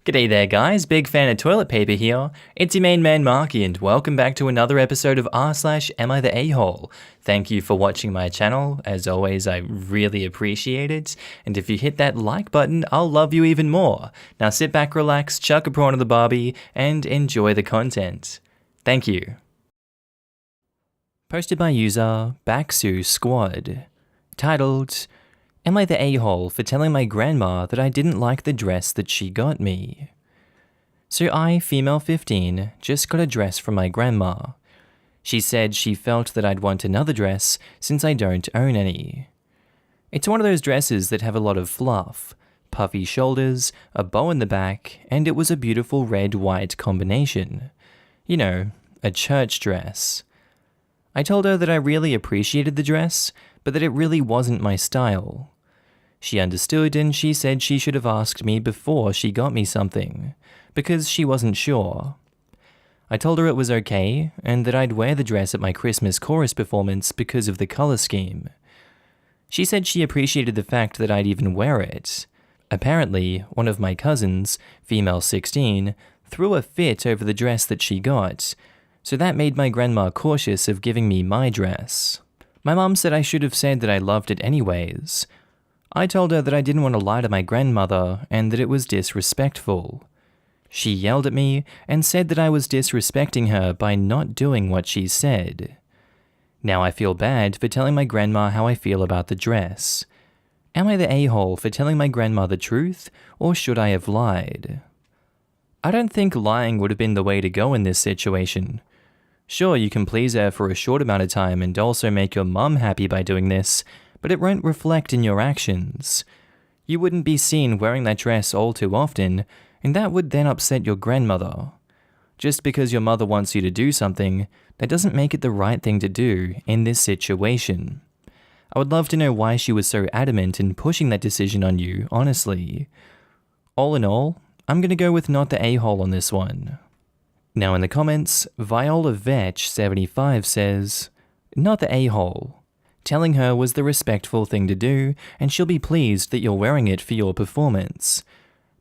G'day there guys, big fan of toilet paper here. It's your main man Markee and welcome back to another episode of r/AmiTheA. Thank you for watching my channel. As always, I really appreciate it. And if you hit that like button, I'll love you even more. Now sit back, relax, chuck a prawn to the barbie, and enjoy the content. Thank you. Posted by user Baksu Squad. Titled, Am I the a-hole for telling my grandma that I didn't like the dress that she got me? So I, female 15, just got a dress from my grandma. She said she felt that I'd want another dress since I don't own any. It's one of those dresses that have a lot of fluff, puffy shoulders, a bow in the back, and it was a beautiful red-white combination. You know, a church dress. I told her that I really appreciated the dress, but that it really wasn't my style. She understood and she said she should have asked me before she got me something, because she wasn't sure. I told her it was okay, and that I'd wear the dress at my Christmas chorus performance because of the color scheme. She said she appreciated the fact that I'd even wear it. Apparently, one of my cousins, female 16, threw a fit over the dress that she got, so that made my grandma cautious of giving me my dress. My mum said I should have said that I loved it anyways. I told her that I didn't want to lie to my grandmother and that it was disrespectful. She yelled at me and said that I was disrespecting her by not doing what she said. Now I feel bad for telling my grandma how I feel about the dress. Am I the a-hole for telling my grandma the truth, or should I have lied? I don't think lying would have been the way to go in this situation. Sure, you can please her for a short amount of time and also make your mum happy by doing this, but it won't reflect in your actions. You wouldn't be seen wearing that dress all too often, and that would then upset your grandmother. Just because your mother wants you to do something, that doesn't make it the right thing to do in this situation. I would love to know why she was so adamant in pushing that decision on you, honestly. All in all, I'm gonna go with not the a-hole on this one. Now in the comments, Viola Vetch 75 says, not the a-hole. Telling her was the respectful thing to do, and she'll be pleased that you're wearing it for your performance.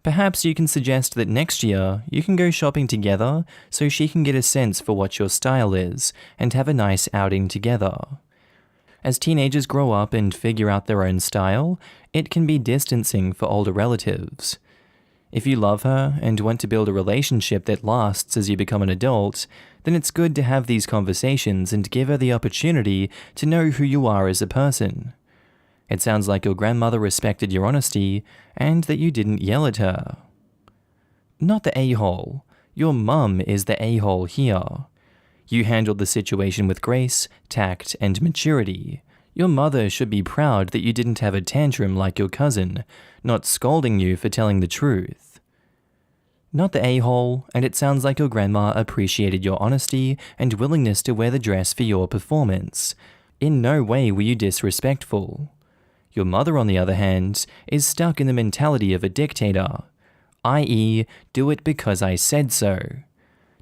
Perhaps you can suggest that next year you can go shopping together so she can get a sense for what your style is and have a nice outing together. As teenagers grow up and figure out their own style, it can be distancing for older relatives. If you love her and want to build a relationship that lasts as you become an adult, then it's good to have these conversations and give her the opportunity to know who you are as a person. It sounds like your grandmother respected your honesty and that you didn't yell at her. Not the a-hole. Your mum is the a-hole here. You handled the situation with grace, tact, and maturity. Your mother should be proud that you didn't have a tantrum like your cousin, not scolding you for telling the truth. Not the a-hole, and it sounds like your grandma appreciated your honesty and willingness to wear the dress for your performance. In no way were you disrespectful. Your mother, on the other hand, is stuck in the mentality of a dictator, i.e., do it because I said so.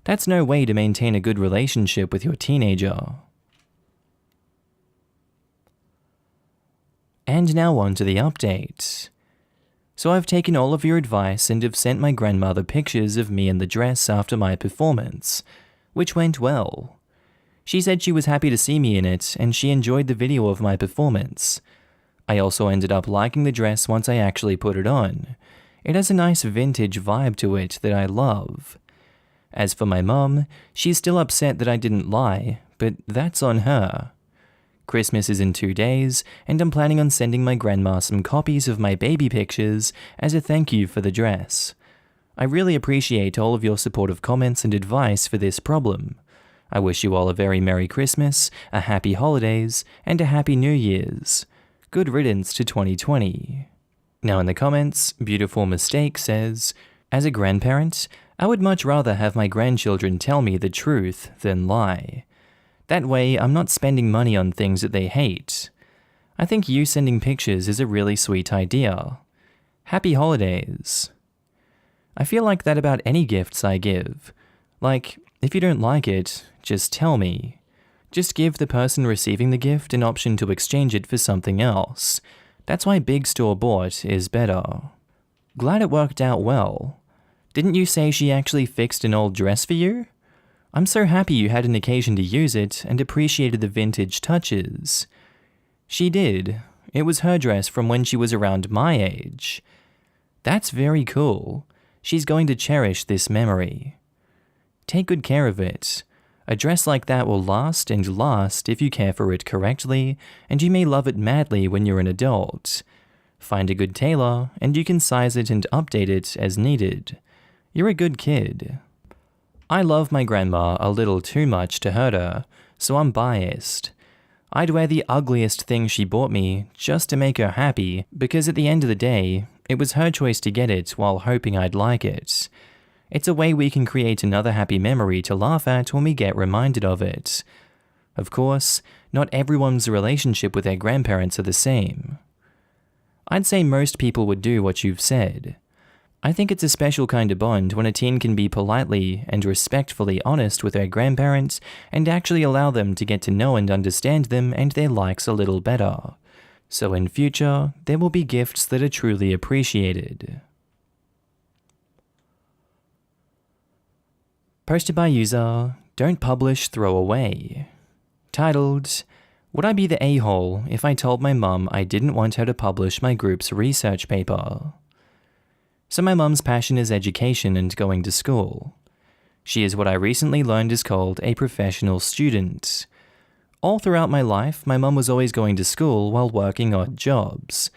That's no way to maintain a good relationship with your teenager. And now on to the update. So I've taken all of your advice and have sent my grandmother pictures of me in the dress after my performance, which went well. She said she was happy to see me in it and she enjoyed the video of my performance. I also ended up liking the dress once I actually put it on. It has a nice vintage vibe to it that I love. As for my mum, she's still upset that I didn't lie, but that's on her. Christmas is in 2 days, and I'm planning on sending my grandma some copies of my baby pictures as a thank you for the dress. I really appreciate all of your supportive comments and advice for this problem. I wish you all a very Merry Christmas, a Happy Holidays, and a Happy New Year's. Good riddance to 2020. Now in the comments, Beautiful Mistake says, as a grandparent, I would much rather have my grandchildren tell me the truth than lie. That way, I'm not spending money on things that they hate. I think you sending pictures is a really sweet idea. Happy holidays. I feel like that about any gifts I give. Like, if you don't like it, just tell me. Just give the person receiving the gift an option to exchange it for something else. That's why big store bought is better. Glad it worked out well. Didn't you say she actually fixed an old dress for you? I'm so happy you had an occasion to use it and appreciated the vintage touches. She did. It was her dress from when she was around my age. That's very cool. She's going to cherish this memory. Take good care of it. A dress like that will last and last if you care for it correctly, and you may love it madly when you're an adult. Find a good tailor, and you can size it and update it as needed. You're a good kid. I love my grandma a little too much to hurt her, so I'm biased. I'd wear the ugliest thing she bought me just to make her happy, because at the end of the day, it was her choice to get it while hoping I'd like it. It's a way we can create another happy memory to laugh at when we get reminded of it. Of course, not everyone's relationship with their grandparents are the same. I'd say most people would do what you've said. I think it's a special kind of bond when a teen can be politely and respectfully honest with their grandparents and actually allow them to get to know and understand them and their likes a little better. So in future, there will be gifts that are truly appreciated. Posted by user, Don't Publish, Throw Away. Titled, Would I be the a-hole if I told my mum I didn't want her to publish my group's research paper? So my mum's passion is education and going to school. She is what I recently learned is called a professional student. All throughout my life, my mum was always going to school while working odd jobs,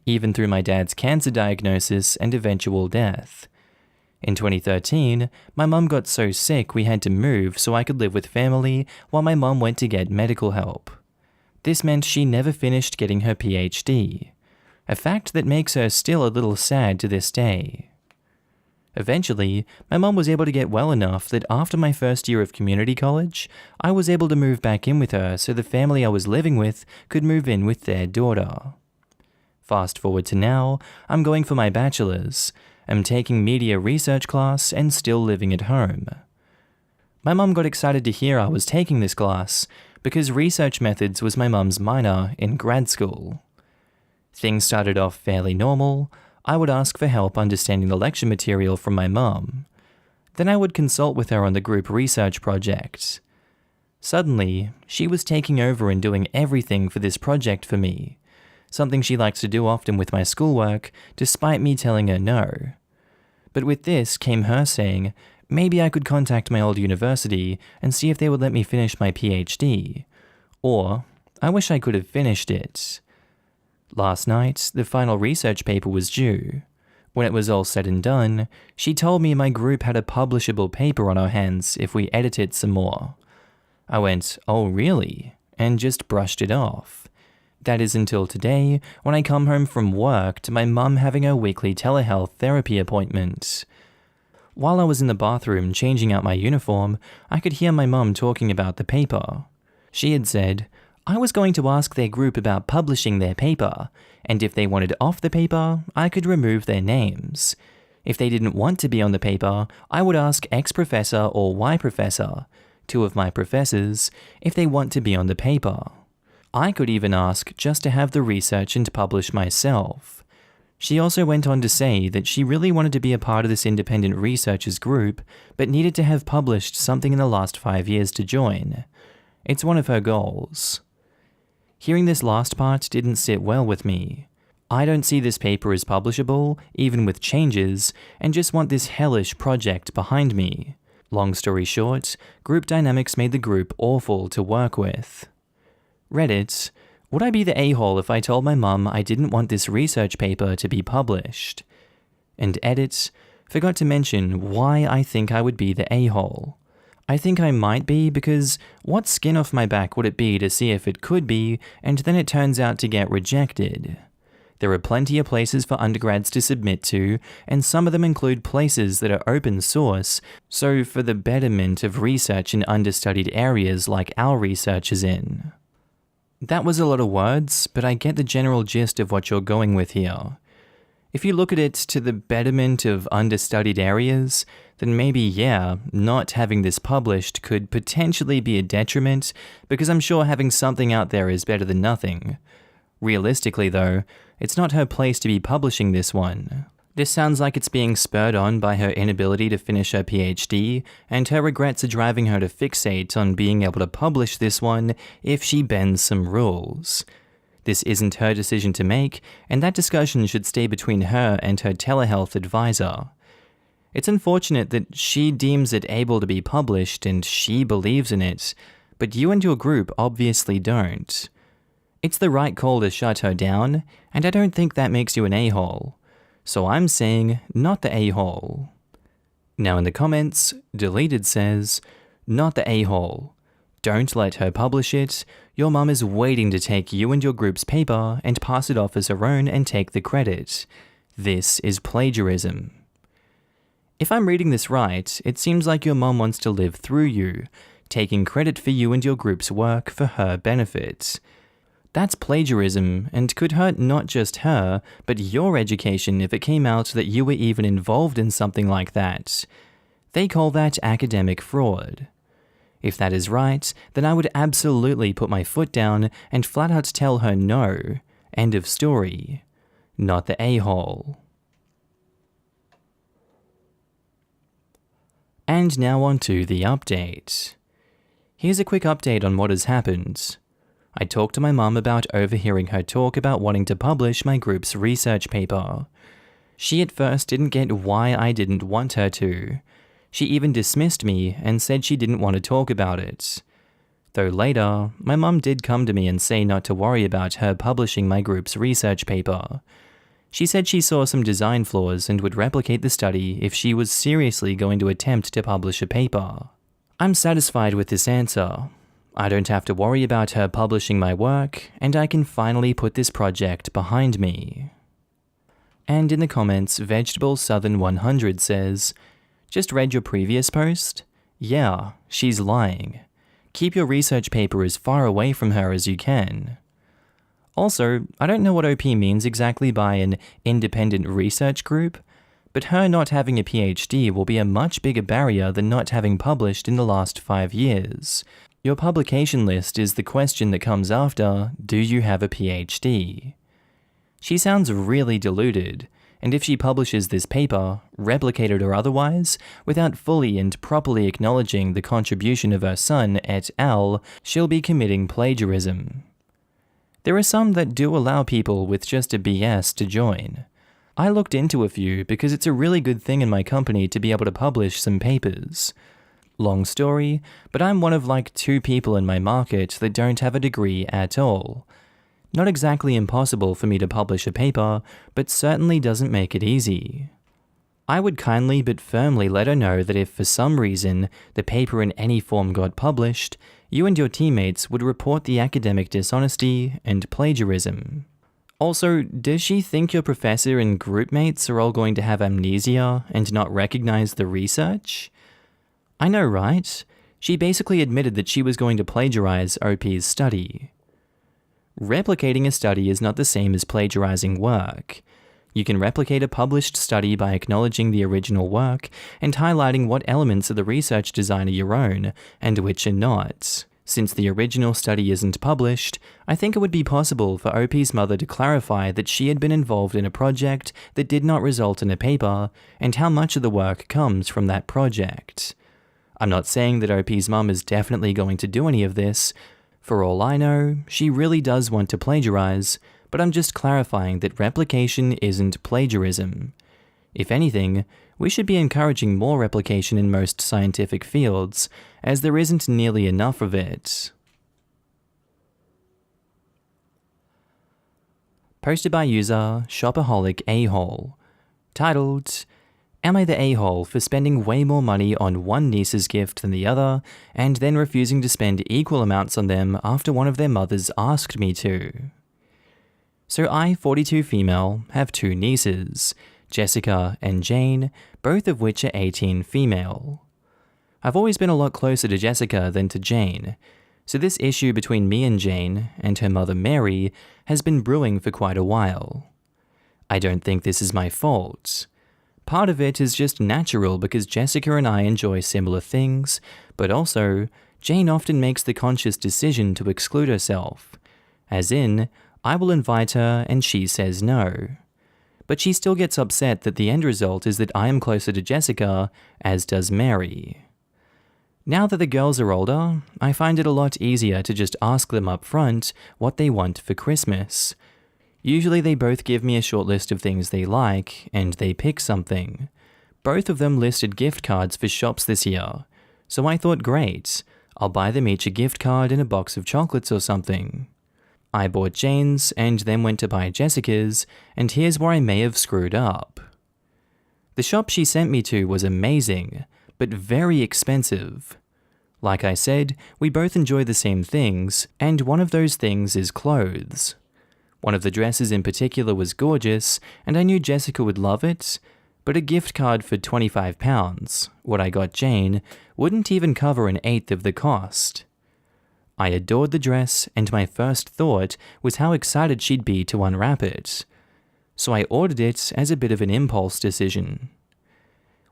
even through my dad's cancer diagnosis and eventual death. In 2013, my mum got so sick we had to move so I could live with family while my mum went to get medical help. This meant she never finished getting her PhD. A fact that makes her still a little sad to this day. Eventually, my mum was able to get well enough that after my first year of community college, I was able to move back in with her so the family I was living with could move in with their daughter. Fast forward to now, I'm going for my bachelor's. I'm taking media research class and still living at home. My mum got excited to hear I was taking this class because research methods was my mum's minor in grad school. Things started off fairly normal. I would ask for help understanding the lecture material from my mum. Then I would consult with her on the group research project. Suddenly, she was taking over and doing everything for this project for me, something she likes to do often with my schoolwork, despite me telling her no. But with this came her saying, maybe I could contact my old university and see if they would let me finish my PhD. Or, I wish I could have finished it. Last night, the final research paper was due. When it was all said and done, she told me my group had a publishable paper on our hands if we edited some more. I went, oh really? And just brushed it off. That is until today, when I come home from work to my mum having her weekly telehealth therapy appointment. While I was in the bathroom changing out my uniform, I could hear my mum talking about the paper. She had said, I was going to ask their group about publishing their paper, and if they wanted off the paper, I could remove their names. If they didn't want to be on the paper, I would ask X professor or Y professor, two of my professors, if they want to be on the paper. I could even ask just to have the research and publish myself. She also went on to say that she really wanted to be a part of this independent researchers group, but needed to have published something in the last 5 years to join. It's one of her goals. Hearing this last part didn't sit well with me. I don't see this paper as publishable, even with changes, and just want this hellish project behind me. Long story short, group dynamics made the group awful to work with. Reddit, would I be the a-hole if I told my mum I didn't want this research paper to be published? And edit, forgot to mention why I think I would be the a-hole. I think I might be because what skin off my back would it be to see if it could be, and then it turns out to get rejected? There are plenty of places for undergrads to submit to, and some of them include places that are open source, so for the betterment of research in understudied areas like our research is in. That was a lot of words, but I get the general gist of what you're going with here. If you look at it to the betterment of understudied areas, then maybe, yeah, not having this published could potentially be a detriment, because I'm sure having something out there is better than nothing. Realistically though, it's not her place to be publishing this one. This sounds like it's being spurred on by her inability to finish her PhD, and her regrets are driving her to fixate on being able to publish this one if she bends some rules. This isn't her decision to make, and that discussion should stay between her and her telehealth advisor. It's unfortunate that she deems it able to be published and she believes in it, but you and your group obviously don't. It's the right call to shut her down, and I don't think that makes you an a-hole. So I'm saying, not the a-hole. Now in the comments, Deleted says, not the a-hole. Don't let her publish it. Your mum is waiting to take you and your group's paper and pass it off as her own and take the credit. This is plagiarism. If I'm reading this right, it seems like your mum wants to live through you, taking credit for you and your group's work for her benefit. That's plagiarism and could hurt not just her, but your education if it came out that you were even involved in something like that. They call that academic fraud. If that is right, then I would absolutely put my foot down and flat out tell her no. End of story. Not the a-hole. And now on to the update. Here's a quick update on what has happened. I talked to my mum about overhearing her talk about wanting to publish my group's research paper. She at first didn't get why I didn't want her to. She even dismissed me and said she didn't want to talk about it. Though later, my mum did come to me and say not to worry about her publishing my group's research paper. She said she saw some design flaws and would replicate the study if she was seriously going to attempt to publish a paper. I'm satisfied with this answer. I don't have to worry about her publishing my work, and I can finally put this project behind me. And in the comments, Vegetable Southern 100 says, just read your previous post? Yeah, she's lying. Keep your research paper as far away from her as you can. Also, I don't know what OP means exactly by an independent research group, but her not having a PhD will be a much bigger barrier than not having published in the last 5 years. Your publication list is the question that comes after, do you have a PhD? She sounds really deluded, and if she publishes this paper, replicated or otherwise, without fully and properly acknowledging the contribution of her son et al., she'll be committing plagiarism. There are some that do allow people with just a BS to join. I looked into a few because it's a really good thing in my company to be able to publish some papers. Long story, but I'm one of like 2 people in my market that don't have a degree at all. Not exactly impossible for me to publish a paper, but certainly doesn't make it easy. I would kindly but firmly let her know that if for some reason the paper in any form got published, you and your teammates would report the academic dishonesty and plagiarism. Also, does she think your professor and group mates are all going to have amnesia and not recognize the research? I know, right? She basically admitted that she was going to plagiarize OP's study. Replicating a study is not the same as plagiarizing work. You can replicate a published study by acknowledging the original work and highlighting what elements of the research design are your own and which are not. Since the original study isn't published, I think it would be possible for OP's mother to clarify that she had been involved in a project that did not result in a paper and how much of the work comes from that project. I'm not saying that OP's mum is definitely going to do any of this. For all I know, she really does want to plagiarize, but I'm just clarifying that replication isn't plagiarism. If anything, we should be encouraging more replication in most scientific fields, as there isn't nearly enough of it. Posted by user Shopaholic A-hole, titled, Am I the a-hole for spending way more money on one niece's gift than the other, and then refusing to spend equal amounts on them after one of their mothers asked me to? So I, 42 female, have 2 nieces, Jessica and Jane, both of which are 18 female. I've always been a lot closer to Jessica than to Jane, so this issue between me and Jane, and her mother Mary, has been brewing for quite a while. I don't think this is my fault. Part of it is just natural because Jessica and I enjoy similar things, but also, Jane often makes the conscious decision to exclude herself. As in, I will invite her and she says no. but she still gets upset that the end result is that I am closer to Jessica, as does Mary. Now that the girls are older, I find it a lot easier to just ask them up front what they want for Christmas. Usually they both give me a short list of things they like, and they pick something. Both of them listed gift cards for shops this year, so I thought, great, I'll buy them each a gift card and a box of chocolates or something. I bought Jane's and then went to buy Jessica's, and here's where I may have screwed up. The shop she sent me to was amazing, but very expensive. Like I said, we both enjoy the same things, and one of those things is clothes. One of the dresses in particular was gorgeous, and I knew Jessica would love it, but a gift card for £25, what I got Jane, wouldn't even cover an eighth of the cost. I adored the dress, and my first thought was how excited she'd be to unwrap it. So I ordered it as a bit of an impulse decision.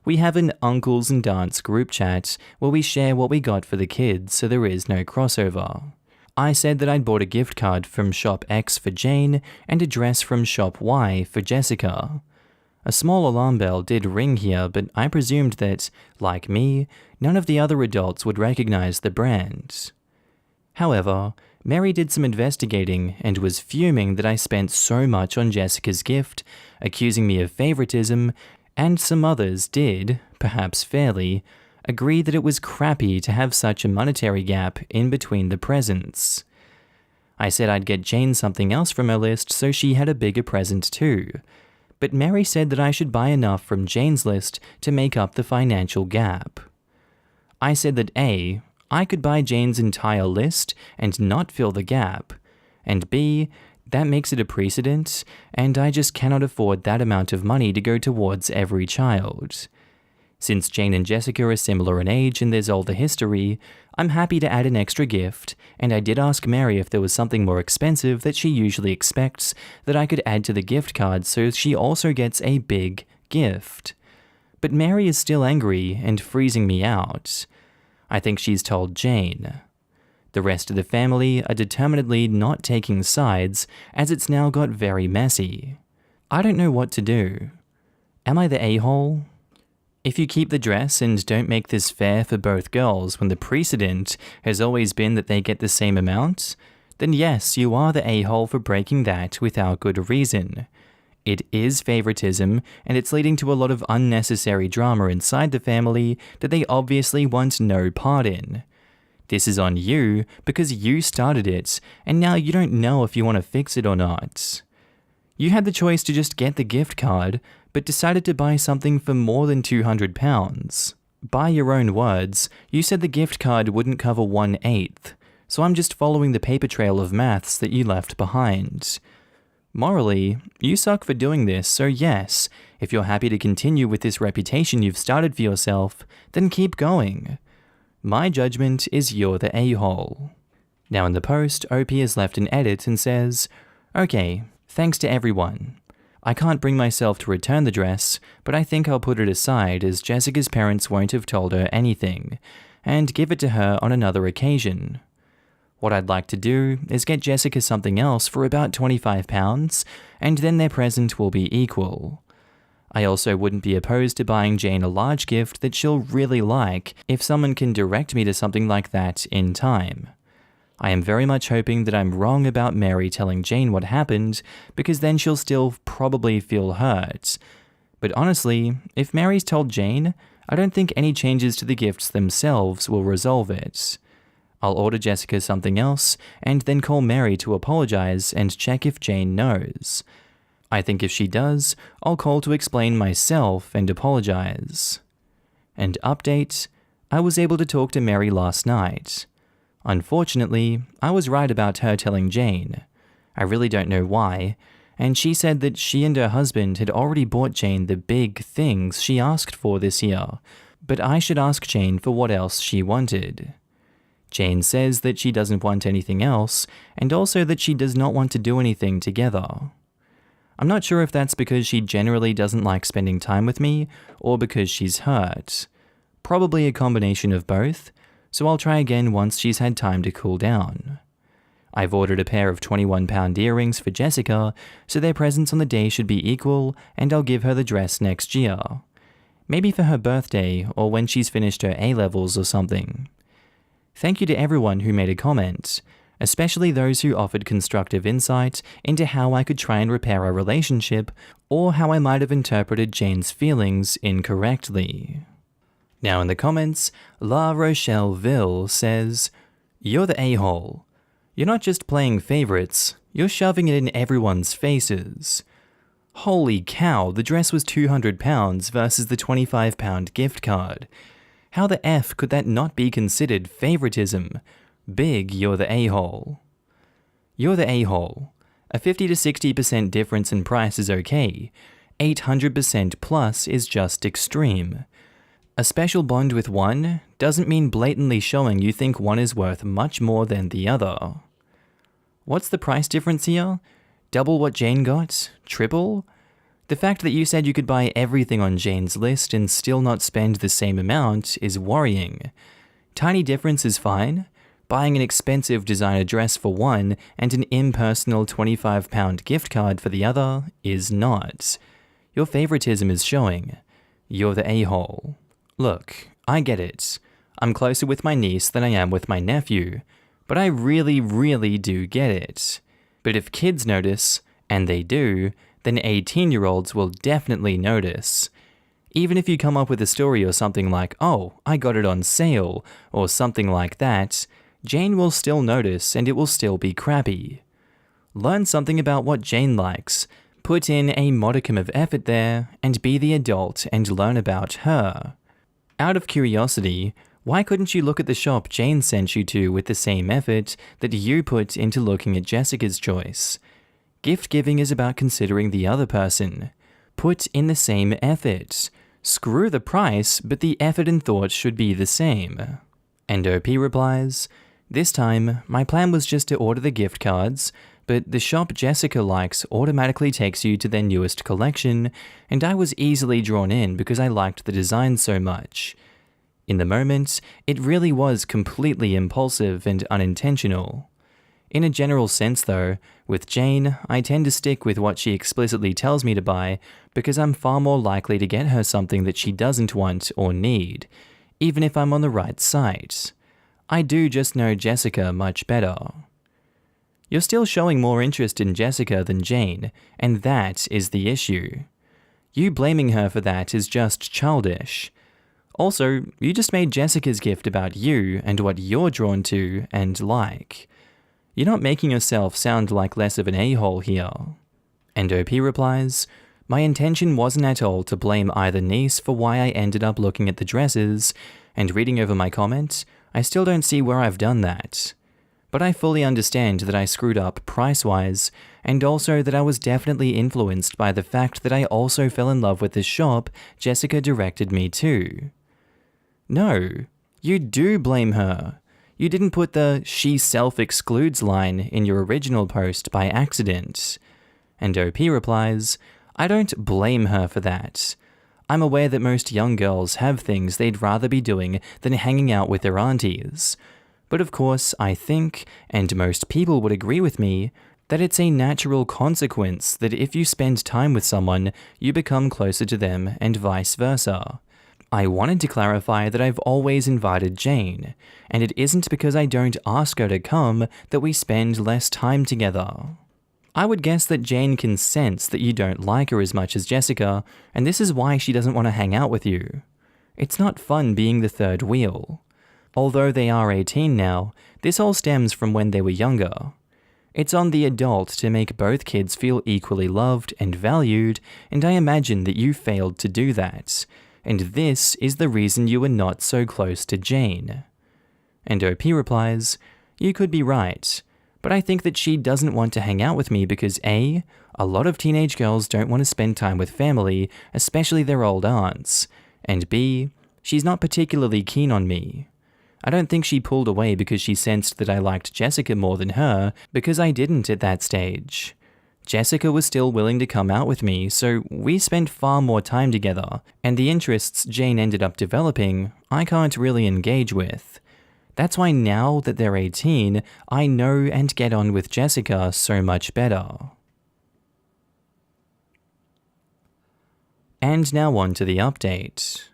We have an uncles and aunts group chat where we share what we got for the kids so there is no crossover. I said that I'd bought a gift card from Shop X for Jane and a dress from Shop Y for Jessica. A small alarm bell did ring here, but I presumed that, like me, none of the other adults would recognize the brand. However, Mary did some investigating and was fuming that I spent so much on Jessica's gift, accusing me of favoritism, and some others did, perhaps fairly, agree that it was crappy to have such a monetary gap in between the presents. I said I'd get Jane something else from her list so she had a bigger present too, but Mary said that I should buy enough from Jane's list to make up the financial gap. I said that A, I could buy Jane's entire list and not fill the gap, and B, that makes it a precedent, and I just cannot afford that amount of money to go towards every child. Since Jane and Jessica are similar in age and there's all the history, I'm happy to add an extra gift, and I did ask Mary if there was something more expensive that she usually expects that I could add to the gift card so she also gets a big gift. But Mary is still angry and freezing me out. I think she's told Jane. The rest of the family are determinedly not taking sides, as it's now got very messy. I don't know what to do. Am I the a-hole? If you keep the dress and don't make this fair for both girls when the precedent has always been that they get the same amount, then yes, you are the a-hole for breaking that without good reason. It is favoritism, and it's leading to a lot of unnecessary drama inside the family that they obviously want no part in. This is on you because you started it, and now you don't know if you want to fix it or not. You had the choice to just get the gift card, but decided to buy something for more than £200. By your own words, you said the gift card wouldn't cover 1/8, so I'm just following the paper trail of maths that you left behind. Morally, you suck for doing this, so yes, if you're happy to continue with this reputation you've started for yourself, then keep going. My judgment is you're the a-hole. Now in the post, OP has left an edit and says, "Okay, thanks to everyone. I can't bring myself to return the dress, but I think I'll put it aside as Jessica's parents won't have told her anything, and give it to her on another occasion. What I'd like to do is get Jessica something else for about £25, and then their present will be equal. I also wouldn't be opposed to buying Jane a large gift that she'll really like if someone can direct me to something like that in time. I am very much hoping that I'm wrong about Mary telling Jane what happened, because then she'll still probably feel hurt. But honestly, if Mary's told Jane, I don't think any changes to the gifts themselves will resolve it. I'll order Jessica something else, and then call Mary to apologize and check if Jane knows. I think if she does, I'll call to explain myself and apologize. And update, I was able to talk to Mary last night. Unfortunately, I was right about her telling Jane. I really don't know why, and she said that she and her husband had already bought Jane the big things she asked for this year, but I should ask Jane for what else she wanted. Jane says that she doesn't want anything else, and also that she does not want to do anything together. I'm not sure if that's because she generally doesn't like spending time with me, or because she's hurt. Probably a combination of both, so I'll try again once she's had time to cool down. I've ordered a pair of 21-pound earrings for Jessica, so their presents on the day should be equal, and I'll give her the dress next year. Maybe for her birthday, or when she's finished her A-levels or something. Thank you to everyone who made a comment, especially those who offered constructive insight into how I could try and repair our relationship, or how I might have interpreted Jane's feelings incorrectly. Now in the comments, La Rochelle Ville says, "You're the a-hole. You're not just playing favorites, you're shoving it in everyone's faces. Holy cow, the dress was £200 versus the £25 gift card. How the F could that not be considered favoritism? Big, you're the a-hole." You're the a-hole. A 50 to 60% difference in price is okay. 800% plus is just extreme. A special bond with one doesn't mean blatantly showing you think one is worth much more than the other. What's the price difference here? Double what Jane got? Triple? The fact that you said you could buy everything on Jane's list and still not spend the same amount is worrying. Tiny difference is fine. Buying an expensive designer dress for one and an impersonal £25 gift card for the other is not. Your favoritism is showing. You're the a-hole. Look, I get it. I'm closer with my niece than I am with my nephew, but I really do get it. But if kids notice, and they do, then 18-year-olds will definitely notice. Even if you come up with a story or something like, "Oh, I got it on sale," or something like that, Jane will still notice and it will still be crappy. Learn something about what Jane likes, put in a modicum of effort there, and be the adult and learn about her. Out of curiosity, why couldn't you look at the shop Jane sent you to with the same effort that you put into looking at Jessica's choice? Gift giving is about considering the other person. Put in the same effort. Screw the price, but the effort and thought should be the same. And OP replies, "This time, my plan was just to order the gift cards, but the shop Jessica likes automatically takes you to their newest collection, and I was easily drawn in because I liked the design so much. In the moment, it really was completely impulsive and unintentional. In a general sense though, with Jane, I tend to stick with what she explicitly tells me to buy because I'm far more likely to get her something that she doesn't want or need, even if I'm on the right site. I do just know Jessica much better." You're still showing more interest in Jessica than Jane, and that is the issue. You blaming her for that is just childish. Also, you just made Jessica's gift about you and what you're drawn to and like. You're not making yourself sound like less of an a-hole here. And OP replies, "My intention wasn't at all to blame either niece for why I ended up looking at the dresses, and reading over my comment, I still don't see where I've done that. But I fully understand that I screwed up price-wise, and also that I was definitely influenced by the fact that I also fell in love with the shop Jessica directed me to." No, you do blame her. You didn't put the "she self-excludes" line in your original post by accident. And OP replies, "I don't blame her for that. I'm aware that most young girls have things they'd rather be doing than hanging out with their aunties. But of course, I think, and most people would agree with me, that it's a natural consequence that if you spend time with someone, you become closer to them and vice versa. I wanted to clarify that I've always invited Jane, and it isn't because I don't ask her to come that we spend less time together. I would guess that Jane can sense that you don't like her as much as Jessica, and this is why she doesn't want to hang out with you. It's not fun being the third wheel. Although they are 18 now, this all stems from when they were younger. It's on the adult to make both kids feel equally loved and valued, and I imagine that you failed to do that, and this is the reason you were not so close to Jane." And OP replies, "You could be right, but I think that she doesn't want to hang out with me because A, a lot of teenage girls don't want to spend time with family, especially their old aunts, and B, she's not particularly keen on me. I don't think she pulled away because she sensed that I liked Jessica more than her, because I didn't at that stage. Jessica was still willing to come out with me, so we spent far more time together, and the interests Jane ended up developing, I can't really engage with. That's why now that they're 18, I know and get on with Jessica so much better. And now on to the update.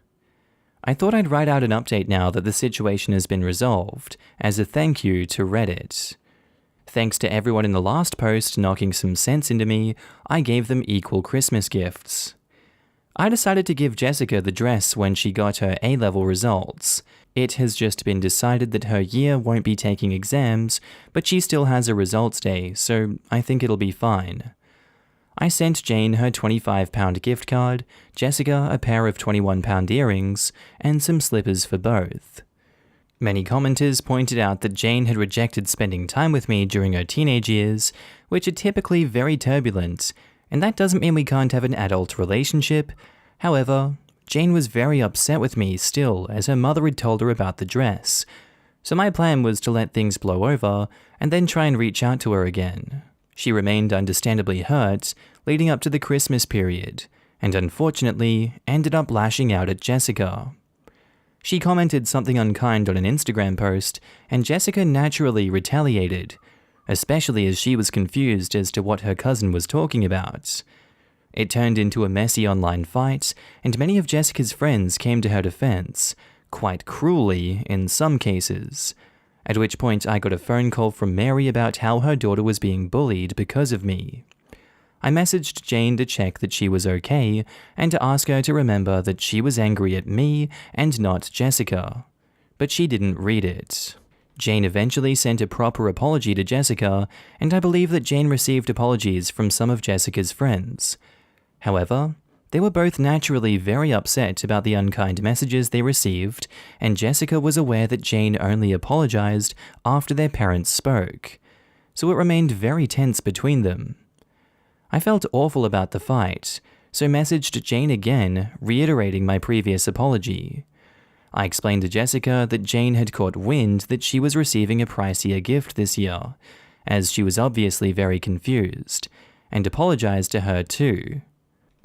I thought I'd write out an update now that the situation has been resolved, as a thank you to Reddit. Thanks to everyone in the last post knocking some sense into me, I gave them equal Christmas gifts. I decided to give Jessica the dress when she got her A-level results. It has just been decided that her year won't be taking exams, but she still has a results day, so I think it'll be fine. I sent Jane her £25 gift card, Jessica a pair of £21 earrings, and some slippers for both. Many commenters pointed out that Jane had rejected spending time with me during her teenage years, which are typically very turbulent, and that doesn't mean we can't have an adult relationship. However, Jane was very upset with me still, as her mother had told her about the dress, so my plan was to let things blow over and then try and reach out to her again. She remained understandably hurt leading up to the Christmas period, and unfortunately ended up lashing out at Jessica. She commented something unkind on an Instagram post, and Jessica naturally retaliated, especially as she was confused as to what her cousin was talking about. It turned into a messy online fight, and many of Jessica's friends came to her defense, quite cruelly in some cases. At which point I got a phone call from Mary about how her daughter was being bullied because of me. I messaged Jane to check that she was okay, and to ask her to remember that she was angry at me and not Jessica. But she didn't read it. Jane eventually sent a proper apology to Jessica, and I believe that Jane received apologies from some of Jessica's friends. However, they were both naturally very upset about the unkind messages they received, and Jessica was aware that Jane only apologized after their parents spoke, so it remained very tense between them. I felt awful about the fight, so messaged Jane again, reiterating my previous apology. I explained to Jessica that Jane had caught wind that she was receiving a pricier gift this year, as she was obviously very confused, and apologized to her too.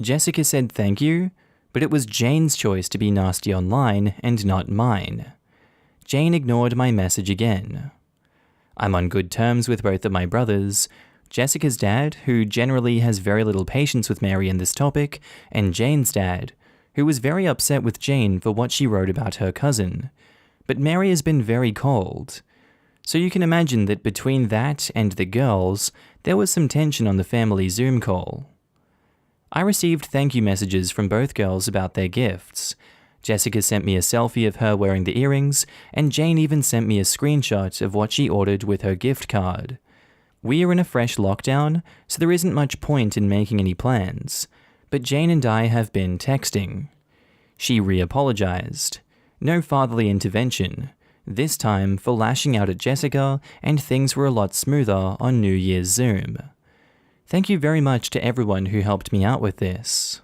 Jessica said thank you, but it was Jane's choice to be nasty online and not mine. Jane ignored my message again. I'm on good terms with both of my brothers, Jessica's dad, who generally has very little patience with Mary in this topic, and Jane's dad, who was very upset with Jane for what she wrote about her cousin. But Mary has been very cold. So you can imagine that between that and the girls, there was some tension on the family Zoom call. I received thank you messages from both girls about their gifts. Jessica sent me a selfie of her wearing the earrings, and Jane even sent me a screenshot of what she ordered with her gift card. We are in a fresh lockdown, so there isn't much point in making any plans, but Jane and I have been texting. She re-apologized. No fatherly intervention, this time for lashing out at Jessica, and things were a lot smoother on New Year's Zoom. Thank you very much to everyone who helped me out with this.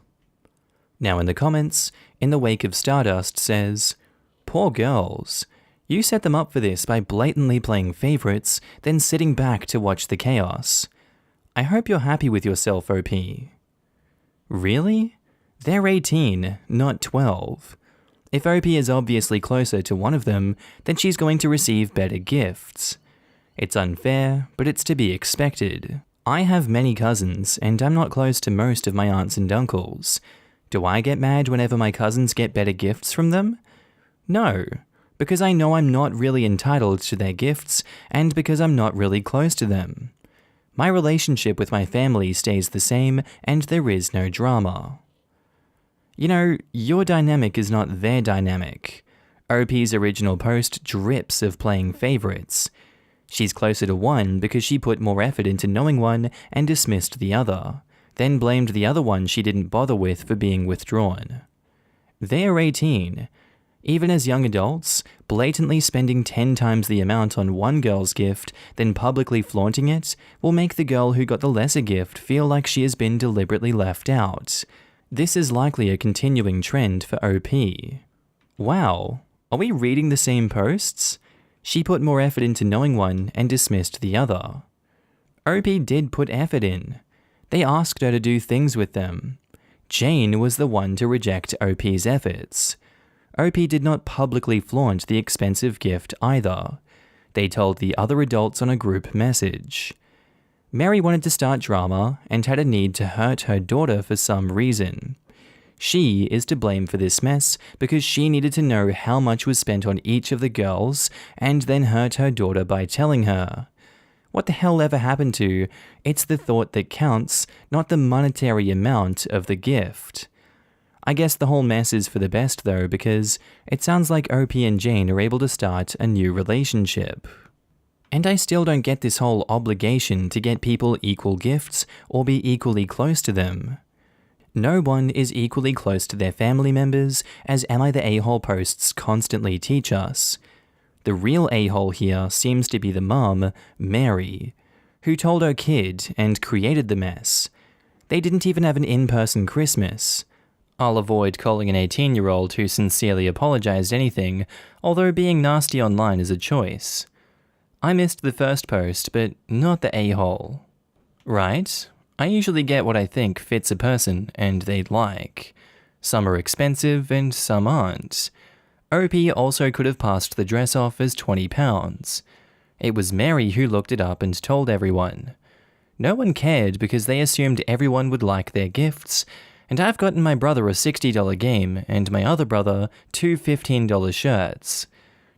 Now in the comments, In the Wake of Stardust says, "Poor girls. You set them up for this by blatantly playing favorites, then sitting back to watch the chaos. I hope you're happy with yourself, OP." Really? They're 18, not 12. If OP is obviously closer to one of them, then she's going to receive better gifts. It's unfair, but it's to be expected. I have many cousins, and I'm not close to most of my aunts and uncles. Do I get mad whenever my cousins get better gifts from them? No, because I know I'm not really entitled to their gifts, and because I'm not really close to them. My relationship with my family stays the same, and there is no drama. You know, your dynamic is not their dynamic. OP's original post drips of playing favorites. She's closer to one because she put more effort into knowing one and dismissed the other, then blamed the other one she didn't bother with for being withdrawn. They are 18. Even as young adults, blatantly spending 10 times the amount on one girl's gift, then publicly flaunting it, will make the girl who got the lesser gift feel like she has been deliberately left out. This is likely a continuing trend for OP. Wow, are we reading the same posts? She put more effort into knowing one and dismissed the other. OP did put effort in. They asked her to do things with them. Jane was the one to reject OP's efforts. OP did not publicly flaunt the expensive gift either. They told the other adults on a group message. Mary wanted to start drama and had a need to hurt her daughter for some reason. She is to blame for this mess because she needed to know how much was spent on each of the girls and then hurt her daughter by telling her. What the hell ever happened to, it's the thought that counts, not the monetary amount of the gift. I guess the whole mess is for the best though, because it sounds like OP and Jane are able to start a new relationship. And I still don't get this whole obligation to get people equal gifts or be equally close to them. No one is equally close to their family members, as Am I the A-hole posts constantly teach us. The real a-hole here seems to be the mum, Mary, who told her kid and created the mess. They didn't even have an in-person Christmas. I'll avoid calling an 18-year-old who sincerely apologized anything, although being nasty online is a choice. I missed the first post, but not the a-hole. Right? I usually get what I think fits a person and they'd like. Some are expensive and some aren't. OP also could have passed the dress off as £20. It was Mary who looked it up and told everyone. No one cared because they assumed everyone would like their gifts, and I've gotten my brother a $60 game and my other brother two $15 shirts.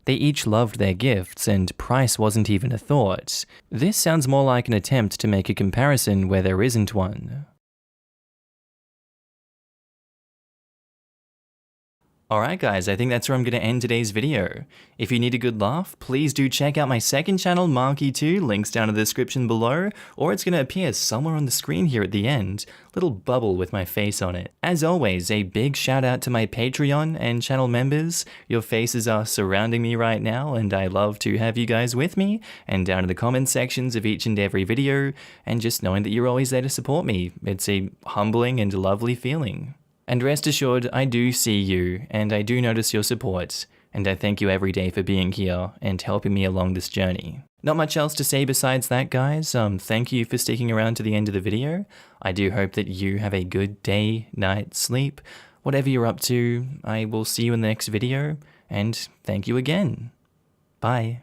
They each loved their gifts and price wasn't even a thought. This sounds more like an attempt to make a comparison where there isn't one. Alright guys, I think that's where I'm going to end today's video. If you need a good laugh, please do check out my second channel, Markee 2, links down in the description below, or it's going to appear somewhere on the screen here at the end, little bubble with my face on it. As always, a big shout out to my Patreon and channel members. Your faces are surrounding me right now, and I love to have you guys with me, and down in the comment sections of each and every video, and just knowing that you're always there to support me. It's a humbling and lovely feeling. And rest assured, I do see you, and I do notice your support, and I thank you every day for being here and helping me along this journey. Not much else to say besides that, guys. Thank you for sticking around to the end of the video. I do hope that you have a good day, night, sleep, whatever you're up to. I will see you in the next video, and thank you again. Bye.